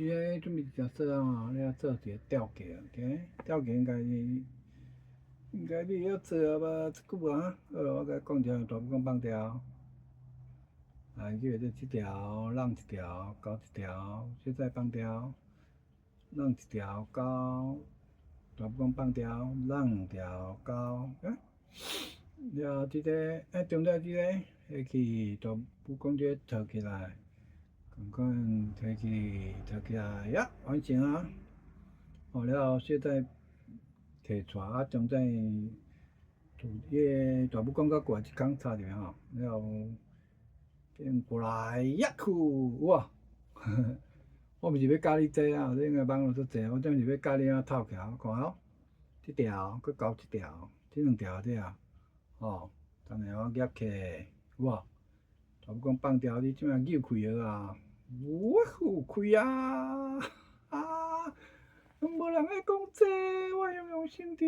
即个准备食说啊，你要做一个吊桥，吊桥应该你会晓做啊吧？即久啊，好，我甲你讲一下大拇讲放调，啊，记得即条，浪一条，高一条，小再放调，浪一条高，大拇讲放调，浪两条高，啊，了后即个，中间即个，下去大拇讲即个套起来，共款套起来，呀，完成啊！哦，了后小再摕出啊，中再迄个大拇讲甲悬一空插入吼，了后变过来呀去，哇！我毋是要教你这啊，你应该网络足济，我这是要教你怎套桥，看哦，即条佮交即条，即两条对啊，哦，等下我夹起，有无？大拇讲放调，你即摆扭开了啊，哇呼，开啊！啊！无人爱讲这，我用心着。